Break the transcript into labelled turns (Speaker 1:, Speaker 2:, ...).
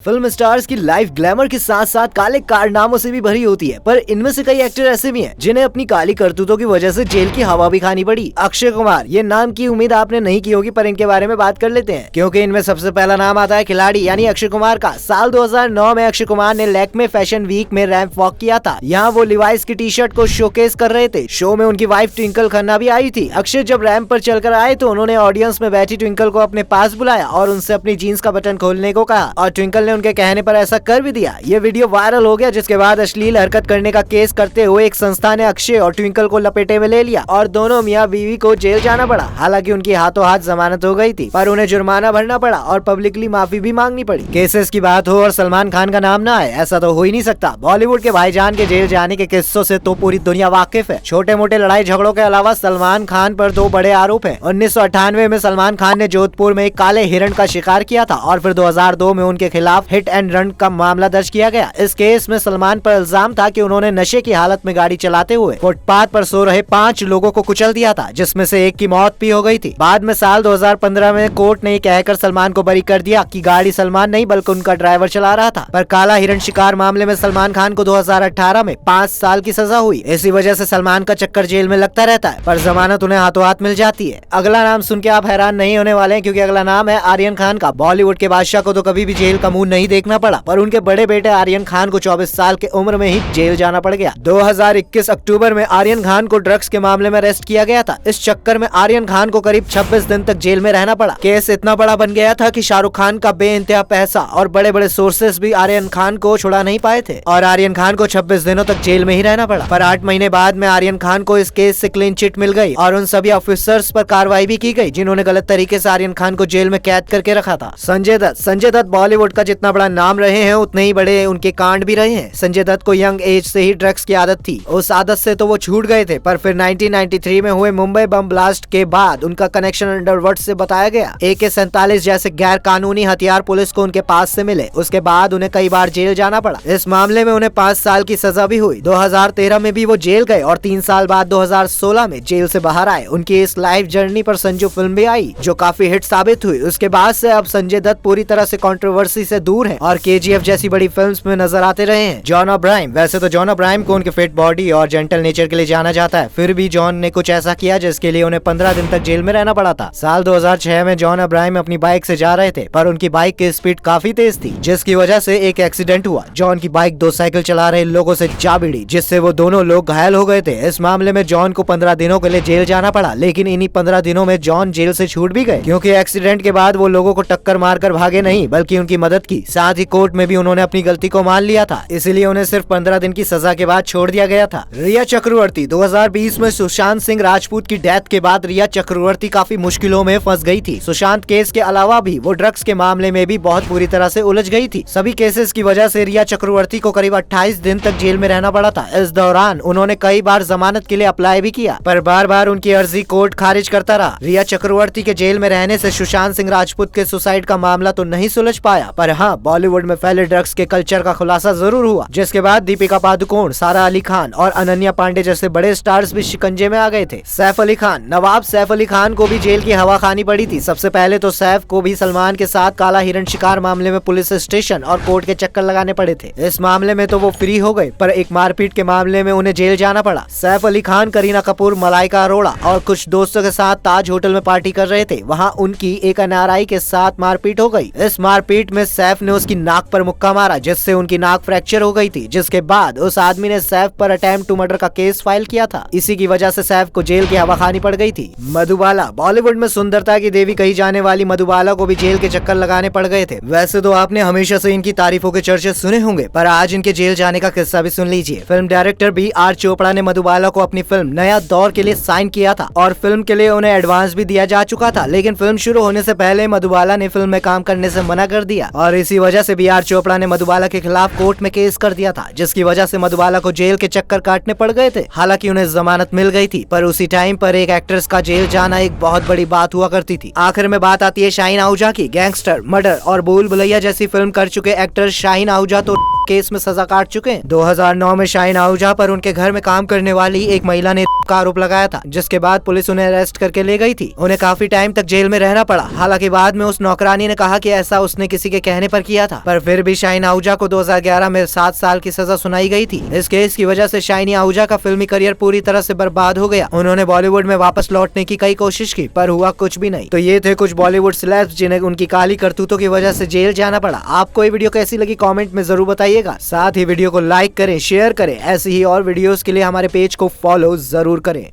Speaker 1: Film stars की life glamour के साथ साथ काले कारनामों से भी भरी होती है, पर इनमें से कई एक्टर ऐसे भी हैं जिन्हें अपनी काली करतूतों की वजह से जेल की हवा भी खानी पड़ी। अक्षय कुमार, ये नाम की उम्मीद आपने नहीं की होगी, पर इनके बारे में बात कर लेते हैं क्योंकि इनमें सबसे पहला नाम आता है खिलाड़ी यानी अक्षय कुमार का। साल 2009 में अक्षय कुमार ने लैक्मे फैशन वीक में रैंप वॉक किया था। यहाँ वो लिवाइस की टी शर्ट को शोकेस कर रहे थे। शो में उनकी वाइफ ट्विंकल खन्ना भी आई थी। अक्षय जब रैंप पर चलकर आए तो उन्होंने ऑडियंस में बैठी ट्विंकल को अपने पास बुलाया और उनसे अपनी जीन्स का बटन खोलने को कहा और ट्विंकल ने उनके कहने पर ऐसा कर भी दिया। ये वीडियो वायरल हो गया, जिसके बाद अश्लील हरकत करने का केस करते हुए एक संस्था ने अक्षय और ट्विंकल को लपेटे में ले लिया और दोनों मियां बीवी को जेल जाना पड़ा। हालांकि उनकी हाथों हाथ जमानत हो गई थी, पर उन्हें जुर्माना भरना पड़ा और पब्लिकली माफी भी मांगनी पड़ी। केसेस की बात हो और सलमान खान का नाम ना आए, ऐसा तो हो ही नहीं सकता। बॉलीवुड के भाईजान के जेल जाने के किस्सों से तो पूरी दुनिया वाकिफ है। छोटे मोटे लड़ाई झगड़ों के अलावा सलमान खान पर दो बड़े आरोप है। 1998 में सलमान खान ने जोधपुर में एक काले हिरण का शिकार किया था और फिर 2002 में उनके खिलाफ हिट एंड रन का मामला दर्ज किया गया। इस केस में सलमान पर इल्जाम था कि उन्होंने नशे की हालत में गाड़ी चलाते हुए फुटपाथ पर सो रहे 5 लोगों को कुचल दिया था, जिसमें से एक की मौत भी हो गई थी। बाद में साल 2015 में कोर्ट ने कहकर सलमान को बरी कर दिया कि गाड़ी सलमान नहीं बल्कि उनका ड्राइवर चला रहा था। पर काला हिरण शिकार मामले में सलमान खान को 2018 में 5 साल की सजा हुई। इसी वजह से सलमान का चक्कर जेल में लगता रहता है, पर जमानत उन्हें हाथों हाथ मिल जाती है। अगला नाम सुन के आप हैरान नहीं होने वाले हैं, क्योंकि अगला नाम है आर्यन खान का। बॉलीवुड के बादशाह को तो कभी भी जेल का मुंह नहीं देखना पड़ा, पर उनके बड़े बेटे आर्यन खान को 24 साल की उम्र में ही जेल जाना पड़ गया। 2021 अक्टूबर में आर्यन खान को ड्रग्स के मामले में अरेस्ट किया गया था। इस चक्कर में आर्यन खान को करीब 26 दिन तक जेल में रहना पड़ा। केस इतना बड़ा बन गया था कि शाहरुख खान का बेइंतहा पैसा और बड़े बड़े सोर्सेस भी आर्यन खान को छुड़ा नहीं पाए थे और आर्यन खान को 26 दिनों तक जेल में ही रहना पड़ा। पर 8 महीने बाद में आर्यन खान को इस केस से क्लीन चिट मिल गई और उन सभी ऑफिसर्स पर कार्रवाई भी की गई जिन्होंने गलत तरीके से आर्यन खान को जेल में कैद करके रखा था। संजय दत्त बॉलीवुड का जितना बड़ा नाम रहे हैं, उतने ही बड़े उनके कांड भी रहे हैं। संजय दत्त को यंग एज से ही ड्रग्स की आदत थी। उस आदत से तो वो छूट गए थे, पर फिर 1993 में हुए मुंबई बम ब्लास्ट के बाद उनका कनेक्शन अंडरवर्ल्ड से बताया गया। AK-47 जैसे गैर कानूनी हथियार पुलिस को उनके पास से मिले। उसके बाद उन्हें कई बार जेल जाना पड़ा। इस मामले में उन्हें 5 साल की सजा भी हुई। 2013 में भी वो जेल गए और 3 साल बाद 2016 में जेल से बाहर आए। उनकी इस लाइफ जर्नी पर संजू फिल्म भी आई, जो काफी हिट साबित हुई। उसके बाद से अब संजय दत्त पूरी तरह से कंट्रोवर्सी से दूर हैं और KGF जैसी बड़ी फिल्म्स में नजर आते रहे हैं। जॉन अब्राहम, वैसे तो जॉन अब्राहम को उनके फिट बॉडी और जेंटल नेचर के लिए जाना जाता है, फिर भी जॉन ने कुछ ऐसा किया जिसके लिए उन्हें 15 दिन तक जेल में रहना पड़ा था। साल 2006 में जॉन अब्राहम अपनी बाइक से जा रहे थे, पर उनकी बाइक की स्पीड काफी तेज थी, जिसकी वजह से एक एक्सीडेंट हुआ। जॉन की बाइक 2 साइकिल चला रहे लोगों से जा भिड़ी, जिससे वो दोनों लोग घायल हो गए थे। इस मामले में जॉन को 15 दिनों के लिए जेल जाना पड़ा, लेकिन इन्हीं 15 दिनों में जॉन जेल से छूट भी गए, क्योंकि एक्सीडेंट के बाद वो लोगों को टक्कर मारकर भागे नहीं बल्कि उनकी मदद की। साथ ही कोर्ट में भी उन्होंने अपनी गलती को मान लिया था, इसलिए उन्हें सिर्फ 15 दिन की सजा के बाद छोड़ दिया गया था। रिया चक्रवर्ती, 2020 में सुशांत सिंह राजपूत की डेथ के बाद रिया चक्रवर्ती काफी मुश्किलों में फंस गई थी। सुशांत केस के अलावा भी वो ड्रग्स के मामले में भी बहुत बुरी तरह से उलझ गई थी। सभी केसेस की वजह से रिया चक्रवर्ती को करीब 28 दिन तक जेल में रहना पड़ा था। इस दौरान उन्होंने कई बार जमानत के लिए अप्लाई भी किया, पर बार बार उनकी अर्जी कोर्ट खारिज करता रहा। रिया चक्रवर्ती के जेल में रहने से सुशांत सिंह राजपूत के सुसाइड का मामला तो नहीं सुलझ पाया, पर हाँ, बॉलीवुड में फैले ड्रग्स के कल्चर का खुलासा जरूर हुआ, जिसके बाद दीपिका पादुकोण, सारा अली खान और अनन्या पांडे जैसे बड़े स्टार्स भी शिकंजे में आ गए थे। सैफ अली खान, नवाब सैफ अली खान को भी जेल की हवा खानी पड़ी थी। सबसे पहले तो सैफ को भी सलमान के साथ काला हिरण शिकार मामले में पुलिस स्टेशन और कोर्ट के चक्कर लगाने पड़े थे। इस मामले में तो वो फ्री हो गए, पर एक मारपीट के मामले में उन्हें जेल जाना पड़ा। सैफ अली खान, करीना कपूर, मलाइका अरोड़ा और कुछ दोस्तों के साथ ताज होटल में पार्टी कर रहे थे। वहाँ उनकी एक NRI के साथ मारपीट हो गई। इस मारपीट में सैफ ने उसकी नाक पर मुक्का मारा, जिससे उनकी नाक फ्रैक्चर हो गई थी, जिसके बाद उस आदमी ने सैफ पर अटेम्प्ट टू मर्डर का केस फाइल किया था। इसी की वजह से सैफ को जेल की हवा खानी पड़ गई थी। मधुबाला, बॉलीवुड में सुंदरता की देवी कही जाने वाली मधुबाला को भी जेल के चक्कर लगाने पड़ गए थे। वैसे तो आपने हमेशा से इनकी तारीफों के चर्चे सुने होंगे, पर आज इनके जेल जाने का किस्सा भी सुन लीजिए। फिल्म डायरेक्टर BR चोपड़ा ने मधुबाला को अपनी फिल्म नया दौर के लिए साइन किया था और फिल्म के लिए उन्हें एडवांस भी दिया जा चुका था, लेकिन फिल्म शुरू होने से पहले मधुबाला ने फिल्म में काम करने से मना कर दिया और इसी वजह से BR चोपड़ा ने मधुबाला के खिलाफ कोर्ट में केस कर दिया था, जिसकी वजह से मधुबाला को जेल के चक्कर काटने पड़ गए थे। हालांकि उन्हें जमानत मिल गई थी, पर उसी टाइम पर एक एक्ट्रेस का जेल जाना एक बहुत बड़ी बात हुआ करती थी। आखिर में बात आती है शाहीन आहूजा की। गैंगस्टर, मर्डर और भूल भुलैया जैसी फिल्म कर चुके एक्टर शाहीन आहूजा तो केस में सजा काट चुके हैं। 2009 में शाहीन आहूजा पर उनके घर में काम करने वाली एक महिला ने का आरोप लगाया था, जिसके बाद पुलिस उन्हें अरेस्ट करके ले गई थी। उन्हें काफी टाइम तक जेल में रहना पड़ा। हालांकि बाद में उस नौकरानी ने कहा कि ऐसा उसने किसी के कहने पर किया था, पर फिर भी शाहीन आहूजा को 2011 में 7 साल की सजा सुनाई गई थी। इस केस की वजह से शाहीन आहूजा का फिल्मी करियर पूरी तरह से बर्बाद हो गया। उन्होंने बॉलीवुड में वापस लौटने की कई कोशिश की, पर हुआ कुछ भी नहीं। तो ये थे कुछ बॉलीवुड सेलेब्स जिन्हें उनकी काली करतूतों की वजह से जेल जाना पड़ा। आपको ये वीडियो कैसी लगी कमेंट में जरूर बताइएगा। साथ ही वीडियो को लाइक करें, शेयर करें। ऐसी ही और वीडियोस के लिए हमारे पेज को फॉलो जरूर करें।